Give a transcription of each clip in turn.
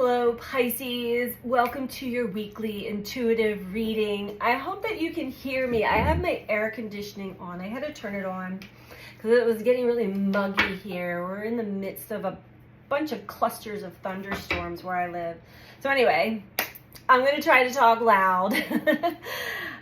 Hello Pisces, welcome to your weekly intuitive reading. I hope that you can hear me. I have my air conditioning on. I had to turn it on because it was getting really muggy here. We're in the midst of a bunch of clusters of thunderstorms where I live. So anyway, I'm going to try to talk loud.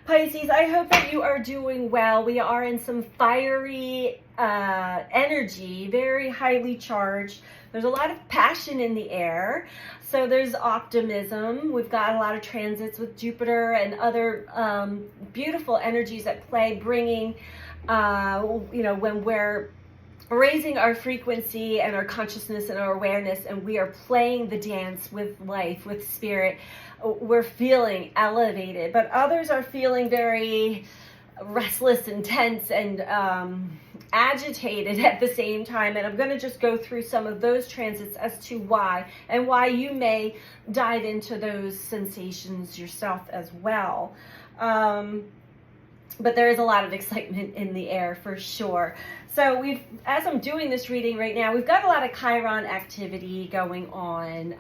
Pisces, I hope that you are doing well. We are in some fiery energy, very highly charged. There's a lot of passion in the air. So there's optimism. We've got a lot of transits with Jupiter and other beautiful energies at play, bringing, when we're raising our frequency and our consciousness and our awareness, and we are playing the dance with life, with spirit, we're feeling elevated. But others are feeling very restless and tense and agitated at the same time, and I'm going to just go through some of those transits as to why, and why you may dive into those sensations yourself as well. But there is a lot of excitement in the air for sure. So as I'm doing this reading right now, we've got a lot of Chiron activity going on.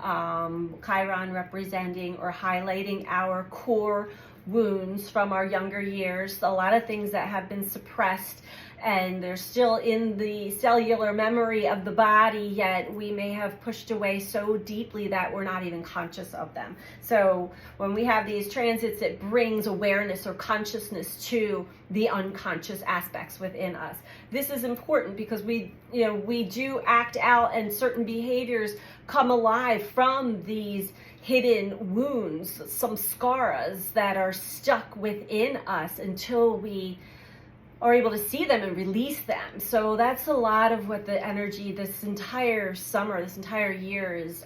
Chiron representing or highlighting our core wounds from our younger years, a lot of things that have been suppressed and they're still in the cellular memory of the body, yet we may have pushed away so deeply that we're not even conscious of them. So when we have these transits, it brings awareness or consciousness to the unconscious aspects within us. This is important because we do act out, and certain behaviors come alive from these hidden wounds, some scaras that are stuck within us until we are able to see them and release them. So that's a lot of what the energy this entire summer, this entire year is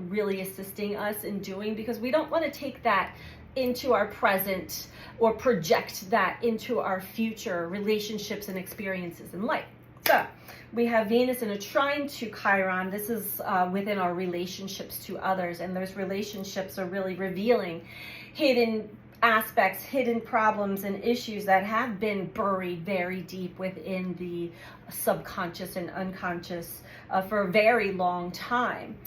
really assisting us in doing, because we don't want to take that into our present or project that into our future relationships and experiences in life. So we have Venus in a trine to Chiron. This is within our relationships to others, and those relationships are really revealing hidden aspects, hidden problems and issues that have been buried very deep within the subconscious and unconscious for a very long time.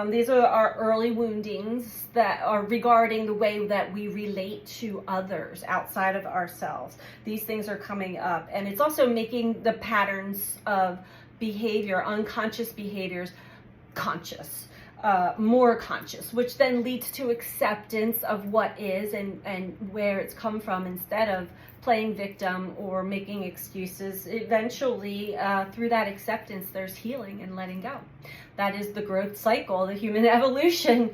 These are our early woundings that are regarding the way that we relate to others outside of ourselves. These things are coming up, and it's also making the patterns of behavior, unconscious behaviors, conscious. More conscious, which then leads to acceptance of what is and where it's come from, instead of playing victim or making excuses. Eventually, through that acceptance, there's healing and letting go. That is the growth cycle, the human evolution.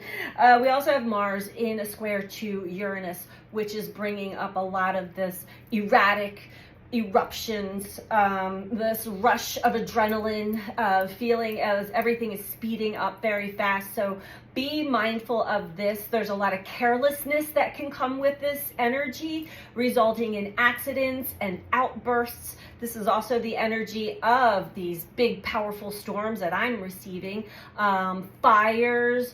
We also have Mars in a square to Uranus, which is bringing up a lot of this erratic eruptions, this rush of adrenaline, feeling as everything is speeding up very fast. So be mindful of this. There's a lot of carelessness that can come with this energy, resulting in accidents and outbursts. This is also the energy of these big, powerful storms that I'm receiving, fires,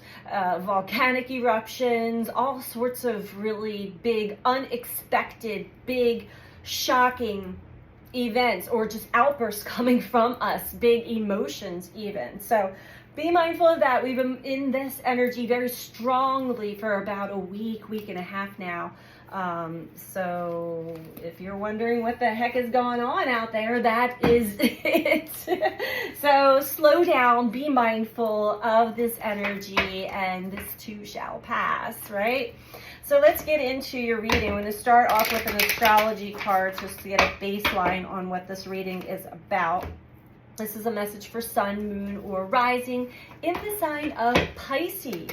volcanic eruptions, all sorts of really big, unexpected, big, shocking events, or just outbursts coming from us, big emotions even. So be mindful of that. We've been in this energy very strongly for about a week and a half now. So if you're wondering what the heck is going on out there, that is it. So slow down, be mindful of this energy, and this too shall pass, right? So let's get into your reading. I'm going to start off with an astrology card just to get a baseline on what this reading is about. This is a message for sun, moon, or rising in the sign of Pisces.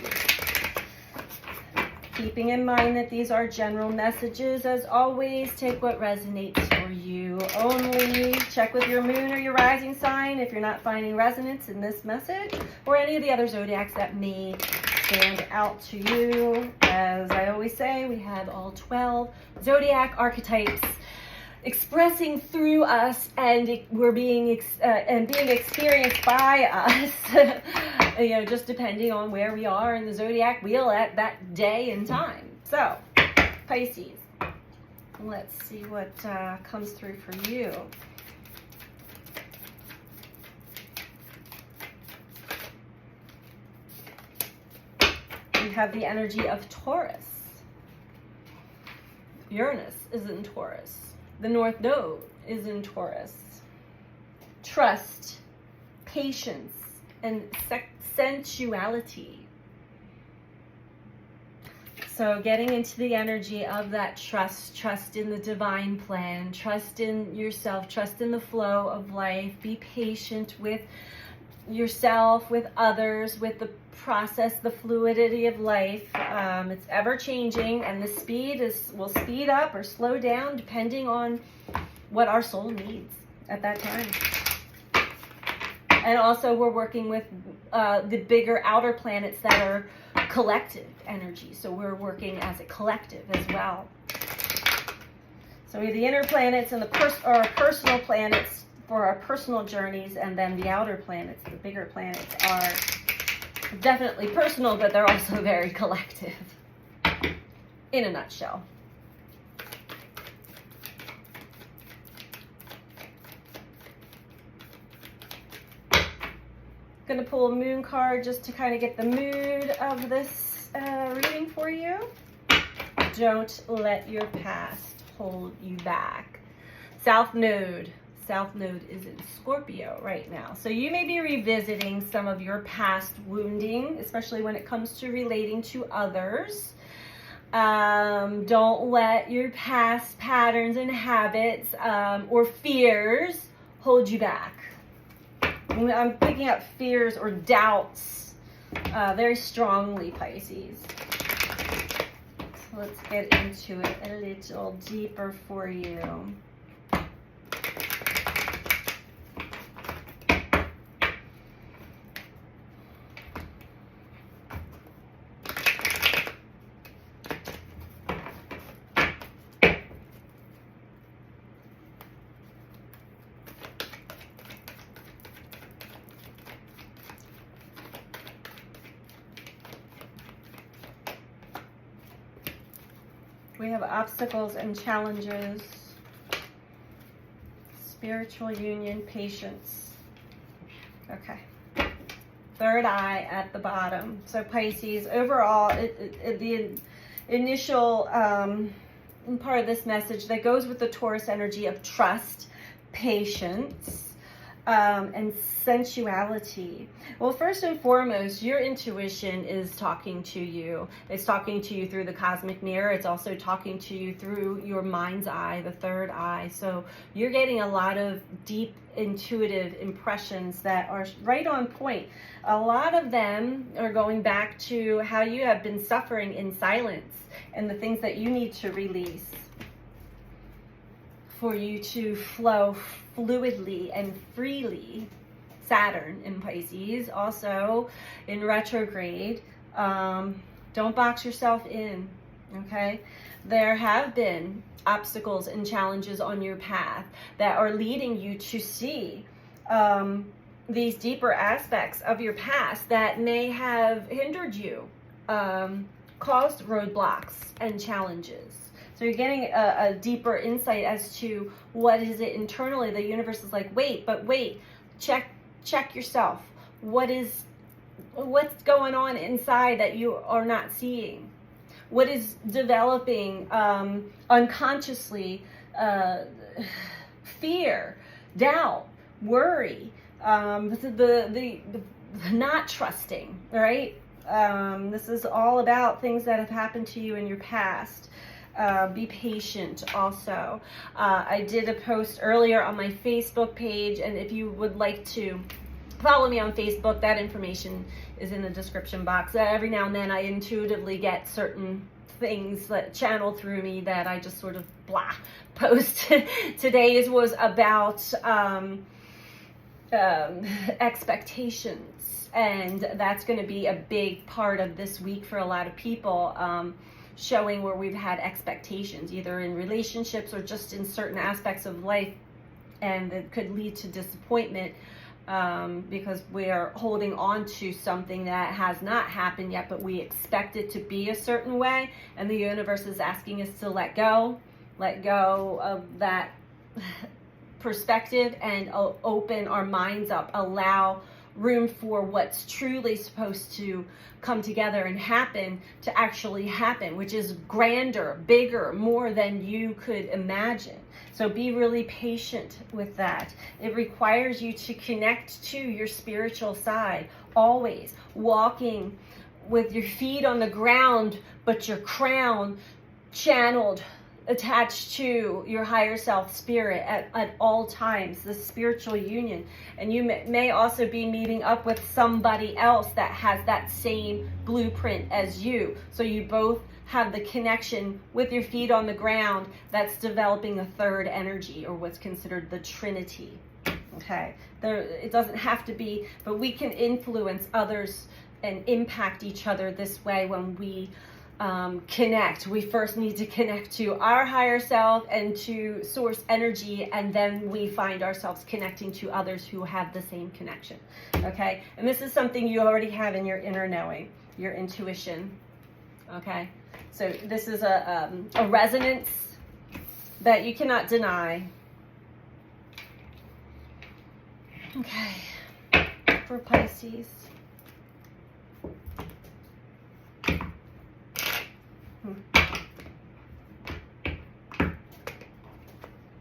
Keeping in mind that these are general messages, as always, take what resonates for you only. Check with your moon or your rising sign if you're not finding resonance in this message, or any of the other zodiacs that may stand out to you. As I always say, we have all 12 zodiac archetypes expressing through us, and we're being experienced by us, just depending on where we are in the zodiac wheel at that day and time. So, Pisces, let's see what comes through for you. We have the energy of Taurus. Uranus is in Taurus. The North Node is in Taurus. Trust, patience, and sensuality. So getting into the energy of that trust in the divine plan, trust in yourself, trust in the flow of life. Be patient with yourself, with others, with the process, the fluidity of life. It's ever changing, and the speed will speed up or slow down depending on what our soul needs at that time. And also we're working with the bigger outer planets that are collective energy. So we're working as a collective as well. So we have the inner planets and our personal planets for our personal journeys, and then the outer planets, the bigger planets, are definitely personal, but they're also very collective in a nutshell. Going to pull a moon card just to kind of get the mood of this reading for you. Don't let your past hold you back. South Node is in Scorpio right now. So you may be revisiting some of your past wounding, especially when it comes to relating to others. Don't let your past patterns and habits or fears hold you back. I'm picking up fears or doubts very strongly, Pisces. So let's get into it a little deeper for you. We have obstacles and challenges, spiritual union, patience. Okay. Third eye at the bottom. So Pisces, overall, the initial part of this message that goes with the Taurus energy of trust, patience, and sensuality. Well, first and foremost, your intuition is talking to you. It's talking to you through the cosmic mirror. It's also talking to you through your mind's eye, the third eye. So you're getting a lot of deep intuitive impressions that are right on point. A lot of them are going back to how you have been suffering in silence and the things that you need to release for you to flow fluidly and freely. Saturn in Pisces, also in retrograde. Don't box yourself in, okay? There have been obstacles and challenges on your path that are leading you to see these deeper aspects of your past that may have hindered you, caused roadblocks and challenges. So you're getting a deeper insight as to what is it internally. The universe is like, wait, check yourself. What's going on inside that you are not seeing? What is developing unconsciously? Fear, doubt, worry, the not trusting, right? This is all about things that have happened to you in your past. Be patient also. I did a post earlier on my Facebook page, and if you would like to follow me on Facebook, that information is in the description box. Every now and then I intuitively get certain things that channel through me that I just sort of post. Today's was about expectations, and that's going to be a big part of this week for a lot of people. Showing where we've had expectations, either in relationships or just in certain aspects of life, and it could lead to disappointment because we are holding on to something that has not happened yet, but we expect it to be a certain way, and the universe is asking us to let go of that perspective and open our minds up, allow room for what's truly supposed to come together and happen to actually happen, which is grander, bigger, more than you could imagine. So be really patient with that. It requires you to connect to your spiritual side, always walking with your feet on the ground, but your crown channeled, attached to your higher self spirit at all times, the spiritual union. And you may also be meeting up with somebody else that has that same blueprint as you. So you both have the connection with your feet on the ground that's developing a third energy, or what's considered the Trinity. Okay, it doesn't have to be, but we can influence others and impact each other this way when we connect. We first need to connect to our higher self and to source energy, and then we find ourselves connecting to others who have the same connection. Okay, and this is something you already have in your inner knowing, your intuition. Okay, so this is a resonance that you cannot deny. Okay, for Pisces.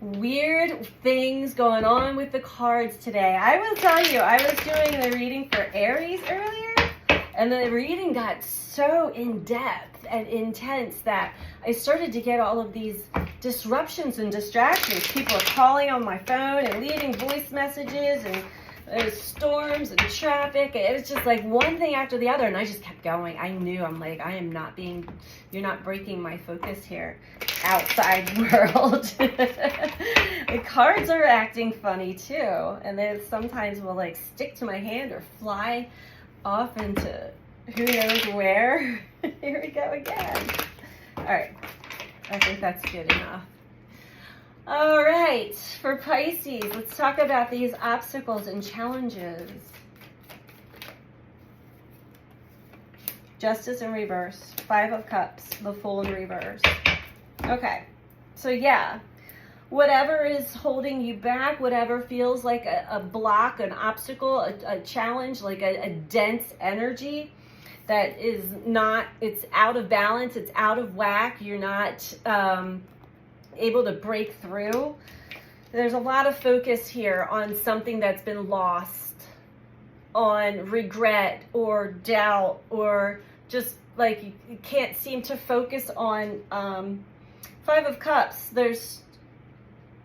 Weird things going on with the cards today. I will tell you, I was doing the reading for Aries earlier, and the reading got so in-depth and intense that I started to get all of these disruptions and distractions. People are calling on my phone and leaving voice messages, and there's storms and traffic. It was just like one thing after the other, and I just kept going. I knew, I'm like, you're not breaking my focus here, outside world. The cards are acting funny too, and they sometimes will like stick to my hand or fly off into who knows where. Here we go again. All right, I think that's good enough. All right, for Pisces, let's talk about these obstacles and challenges. Justice in reverse, 5 of Cups, the Fool in reverse. Okay, so yeah, whatever is holding you back, whatever feels like a block, an obstacle, a challenge, like a dense energy that is not, it's out of balance, it's out of whack, you're not able to break through. There's a lot of focus here on something that's been lost, on regret or doubt, or just like you can't seem to focus on 5 of Cups.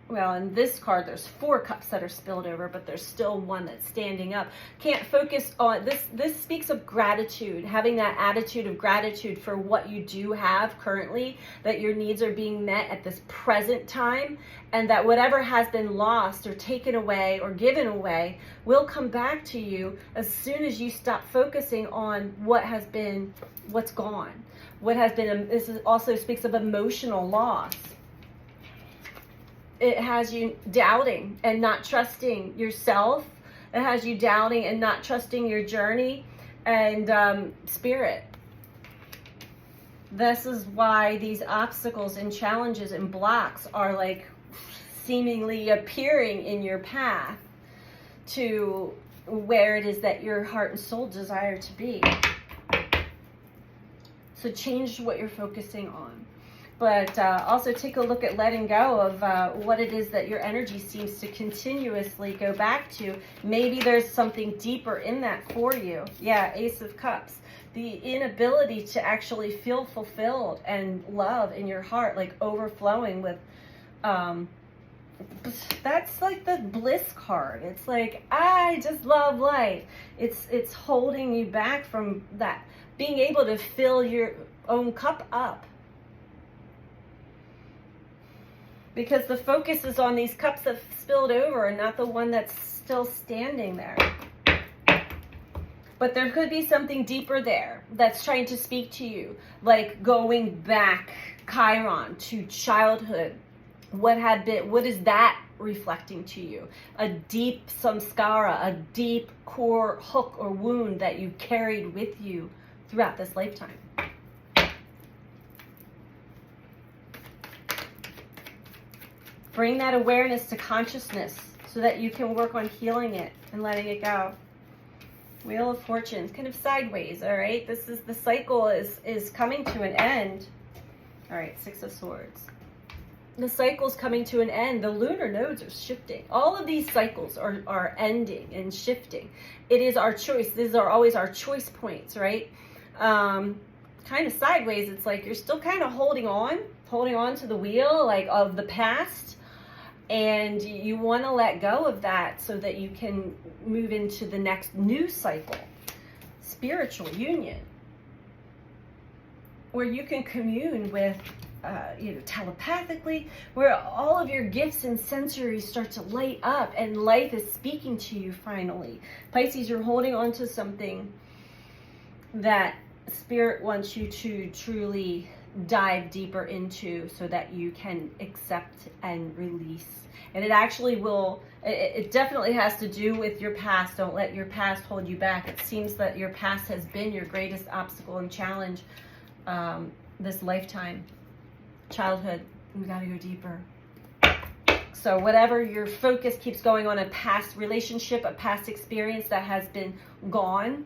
Well, in this card, there's 4 cups that are spilled over, but there's still one that's standing up. Can't focus on this. This speaks of gratitude, having that attitude of gratitude for what you do have currently, that your needs are being met at this present time, and that whatever has been lost or taken away or given away will come back to you as soon as you stop focusing on what's gone. What has been, this also speaks of emotional loss. It has you doubting and not trusting yourself. It has you doubting and not trusting your journey and spirit. This is why these obstacles and challenges and blocks are like seemingly appearing in your path to where it is that your heart and soul desire to be. So change what you're focusing on. But also take a look at letting go of what it is that your energy seems to continuously go back to. Maybe there's something deeper in that for you. Yeah, Ace of Cups. The inability to actually feel fulfilled and love in your heart, like overflowing with, that's like the bliss card. It's like, I just love life. It's holding you back from that, being able to fill your own cup up. Because the focus is on these cups that spilled over and not the one that's still standing there. But there could be something deeper there that's trying to speak to you, like going back, Chiron, to childhood. What is that reflecting to you? A deep samskara, a deep core hook or wound that you carried with you throughout this lifetime. Bring that awareness to consciousness so that you can work on healing it and letting it go. Wheel of Fortune's kind of sideways, all right? This is the cycle is coming to an end. All right, Six of Swords. The cycle's coming to an end. The lunar nodes are shifting. All of these cycles are ending and shifting. It is our choice. These are always our choice points, right? Kind of sideways, it's like you're still kind of holding on to the wheel, like, of the past. And you want to let go of that so that you can move into the next new cycle. Spiritual union, where you can commune with, telepathically, where all of your gifts and sensories start to light up and life is speaking to you finally. Pisces, you're holding on to something that Spirit wants you to truly dive deeper into so that you can accept and release. And it actually will, it definitely has to do with your past. Don't let your past hold you back. It seems that your past has been your greatest obstacle and challenge this lifetime. Childhood, we got to go deeper. So whatever your focus keeps going on, a past relationship, a past experience that has been gone,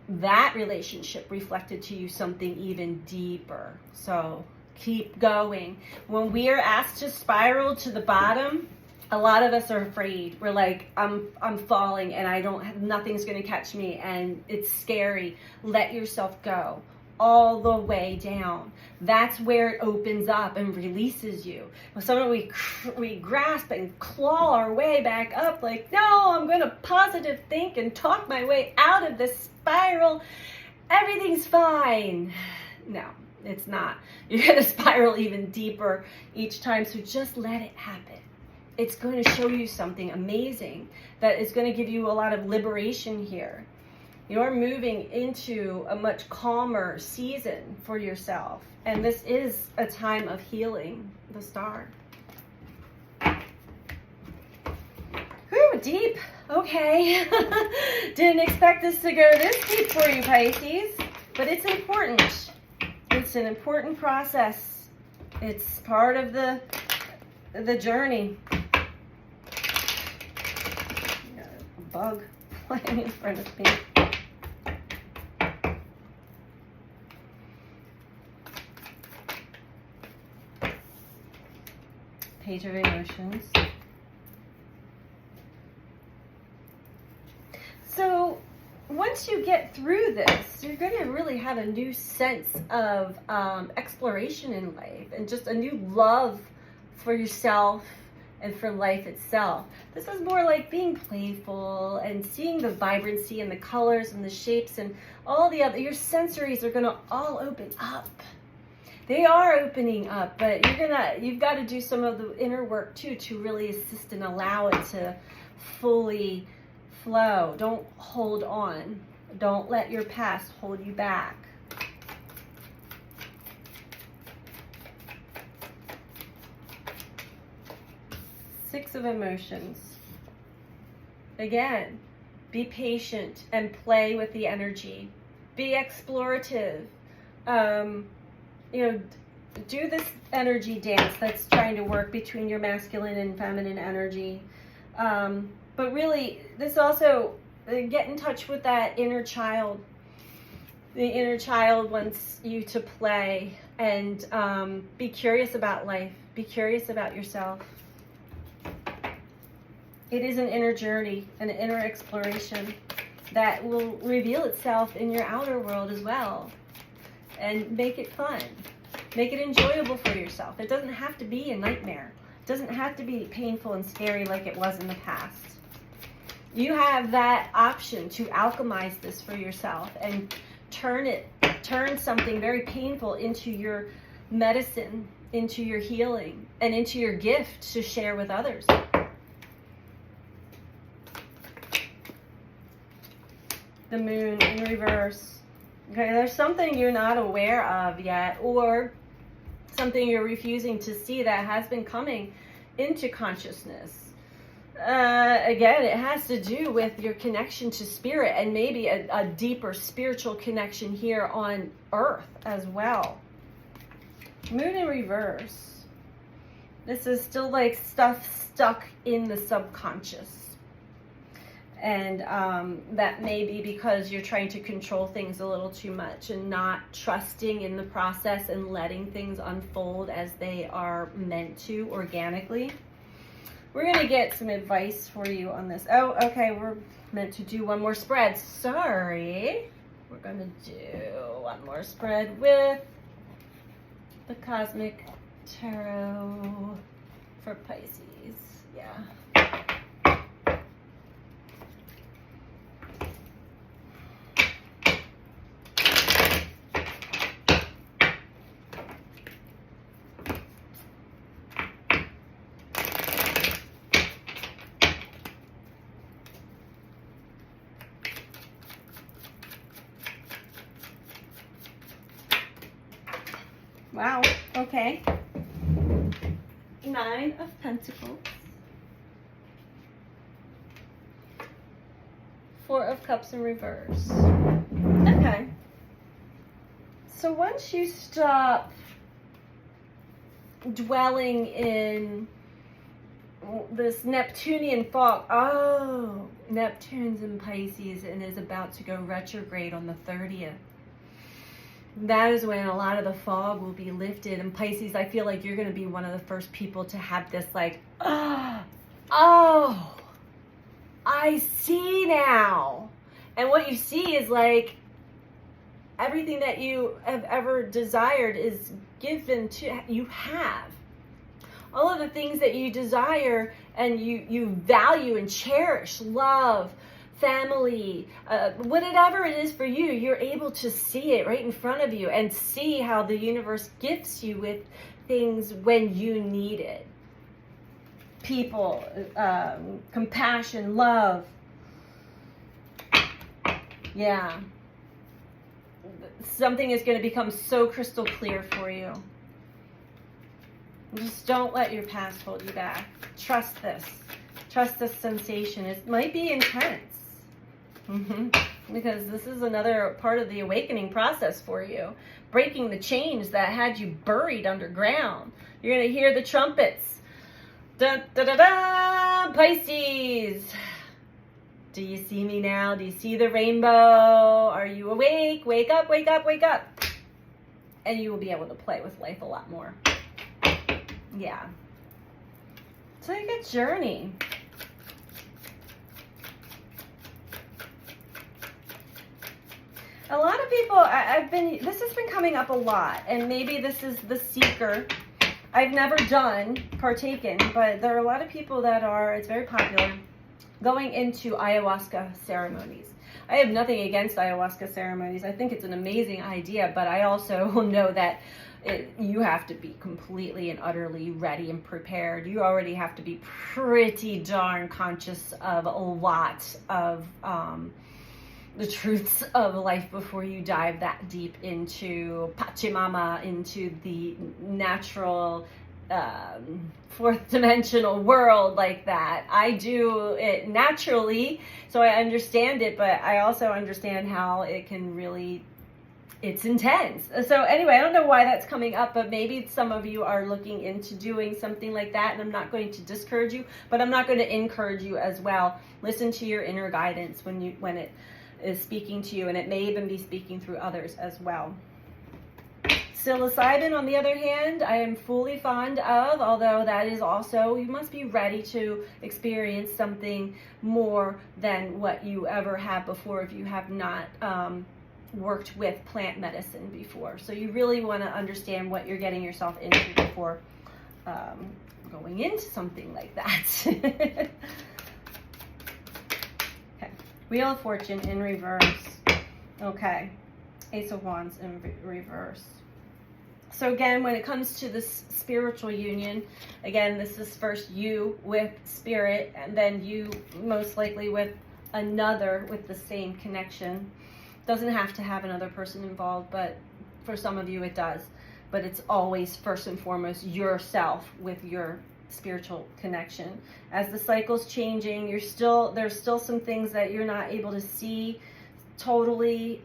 that relationship reflected to you something even deeper. So keep going. When we are asked to spiral to the bottom, a lot of us are afraid. We're like, I'm falling and nothing's going to catch me, and it's scary. Let yourself go all the way down. That's where it opens up and releases you. When suddenly we grasp and claw our way back up, like, no, I'm going to positive think and talk my way out of this spiral. Everything's fine. No, it's not. You're going to spiral even deeper each time, so just let it happen. It's going to show you something amazing that is going to give you a lot of liberation here. You're moving into a much calmer season for yourself. And this is a time of healing, the Star. Whew, deep. Okay. Didn't expect this to go this deep for you, Pisces. But it's important. It's an important process. It's part of the journey. Got a bug flying in front of me. Page of Emotions. So once you get through this, you're going to really have a new sense of exploration in life and just a new love for yourself and for life itself. This is more like being playful and seeing the vibrancy and the colors and the shapes and all the other, your sensories are going to all open up. They are opening up, but you've got to do some of the inner work too to really assist and allow it to fully flow. Don't hold on. Don't let your past hold you back. Six of Emotions. Again, be patient and play with the energy. Be explorative. Do this energy dance that's trying to work between your masculine and feminine energy. But really, this also, get in touch with that inner child. The inner child wants you to play and be curious about life. Be curious about yourself. It is an inner journey, an inner exploration that will reveal itself in your outer world as well. And make it fun. Make it enjoyable for yourself. It doesn't have to be a nightmare. It doesn't have to be painful and scary like it was in the past. You have that option to alchemize this for yourself and turn something very painful into your medicine, into your healing, and into your gift to share with others. The Moon in reverse. Okay, there's something you're not aware of yet, or something you're refusing to see that has been coming into consciousness. Again, it has to do with your connection to spirit and maybe a deeper spiritual connection here on earth as well. Moon in reverse. This is still like stuff stuck in the subconscious. And that may be because you're trying to control things a little too much and not trusting in the process and letting things unfold as they are meant to organically. We're going to get some advice for you on this. Oh, okay, we're meant to do one more spread. Sorry. We're going to do one more spread with the Cosmic Tarot for Pisces. Yeah. Wow, okay. 9 of Pentacles. 4 of Cups in reverse. Okay. So once you stop dwelling in this Neptunian fog, oh, Neptune's in Pisces and is about to go retrograde on the 30th. That is when a lot of the fog will be lifted. And Pisces, I feel like you're going to be one of the first people to have this like, oh, I see now. And what you see is like everything that you have ever desired is given to you. Have all of the things that you desire and you value and cherish, love, family, whatever it is for you, you're able to see it right in front of you and see how the universe gifts you with things when you need it. People, compassion, love. Yeah. Something is going to become so crystal clear for you. Just don't let your past hold you back. Trust this. Trust this sensation. It might be intense. Because this is another part of the awakening process for you. Breaking the chains that had you buried underground. You're going to hear the trumpets. Da, da, da, da, Pisces. Do you see me now? Do you see the rainbow? Are you awake? Wake up, wake up, wake up. And you will be able to play with life a lot more. Yeah. Take a journey. A lot of people, this has been coming up a lot, and maybe this is the seeker. I've never partaken, but there are a lot of people that are, it's very popular, going into ayahuasca ceremonies. I have nothing against ayahuasca ceremonies. I think it's an amazing idea, but I also know that you have to be completely and utterly ready and prepared. You already have to be pretty darn conscious of a lot of the truths of life before you dive that deep into Pachamama, into the natural fourth dimensional world like that. I do it naturally, so I understand it, but I also understand how it can really, it's intense. So anyway, I don't know why that's coming up, but maybe some of you are looking into doing something like that, and I'm not going to discourage you, but I'm not going to encourage you as well. Listen to your inner guidance when it is speaking to you, and it may even be speaking through others as well. Psilocybin, on the other hand, I am fully fond of, although that is also, you must be ready to experience something more than what you ever have before if you have not worked with plant medicine before. So you really want to understand what you're getting yourself into before going into something like that. Wheel of Fortune in reverse. Okay. Ace of Wands in reverse. So again, when it comes to this spiritual union, again, this is first you with spirit, and then you most likely with another with the same connection. Doesn't have to have another person involved, but for some of you it does. But it's always first and foremost yourself with your spiritual connection. As the cycle's changing, there's still some things that you're not able to see totally.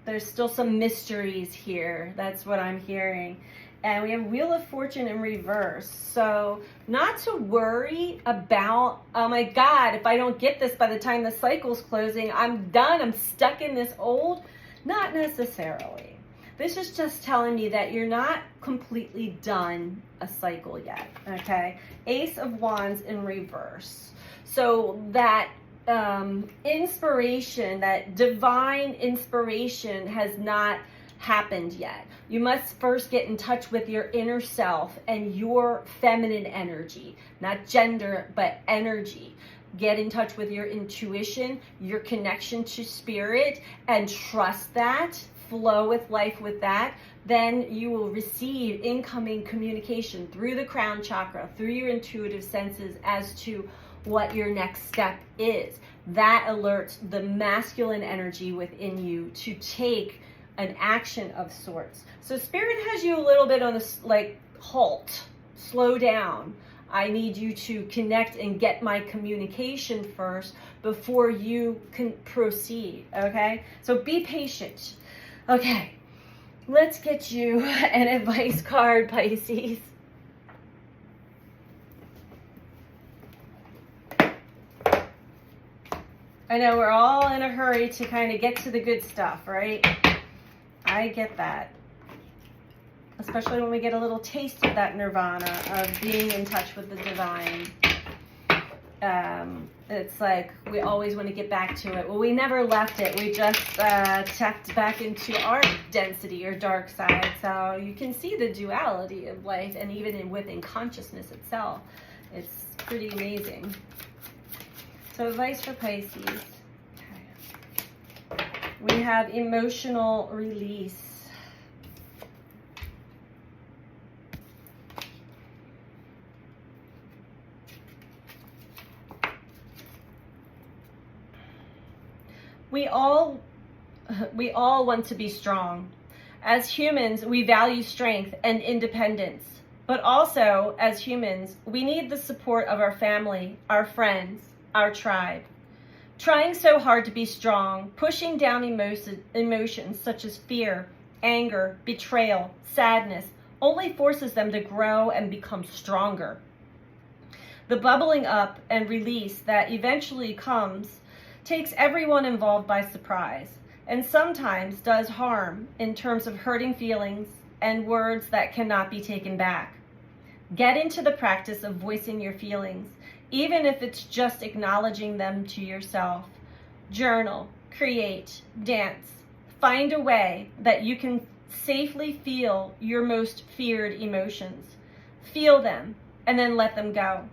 There's still some mysteries here. That's what I'm hearing. And we have Wheel of Fortune in reverse. So not to worry about, oh my God, if I don't get this by the time the cycle's closing, I'm done, I'm stuck in this old. Not necessarily. This is just telling me that you're not completely done a cycle yet, okay? Ace of Wands in reverse. So that inspiration, that divine inspiration has not happened yet. You must first get in touch with your inner self and your feminine energy, not gender, but energy. Get in touch with your intuition, your connection to spirit, and trust that. Flow with life with that. Then you will receive incoming communication through the crown chakra, through your intuitive senses as to what your next step is. That alerts the masculine energy within you to take an action of sorts. So spirit has you a little bit on this, like, halt, slow down. I need you to connect and get my communication first before you can proceed, okay? So be patient. Okay, let's get you an advice card, Pisces. I know we're all in a hurry to kind of get to the good stuff, right? I get that. Especially when we get a little taste of that nirvana, of being in touch with the divine. It's like we always want to get back to it. Well, we never left it. We just tapped back into our density or dark side. So you can see the duality of life, and even within consciousness itself. It's pretty amazing. So advice for Pisces. Okay. We have emotional release. We all want to be strong. As humans, we value strength and independence. But also, as humans, we need the support of our family, our friends, our tribe. Trying so hard to be strong, pushing down emotions such as fear, anger, betrayal, sadness, only forces them to grow and become stronger. The bubbling up and release that eventually comes takes everyone involved by surprise, and sometimes does harm in terms of hurting feelings and words that cannot be taken back. Get into the practice of voicing your feelings, even if it's just acknowledging them to yourself. Journal, create, dance. Find a way that you can safely feel your most feared emotions. Feel them, and then let them go.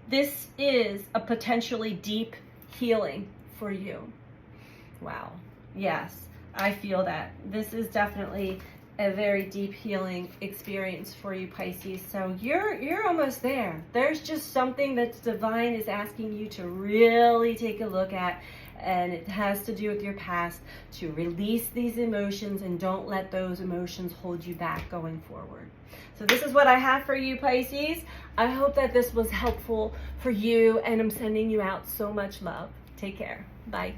This is a potentially deep healing for you. Wow. Yes, I feel that. This is definitely a very deep healing experience for you, Pisces. So you're almost there. There's just something that divine is asking you to really take a look at, and it has to do with your past, to release these emotions and don't let those emotions hold you back going forward. So this is what I have for you, Pisces. I hope that this was helpful for you, and I'm sending you out so much love. Take care. Bye.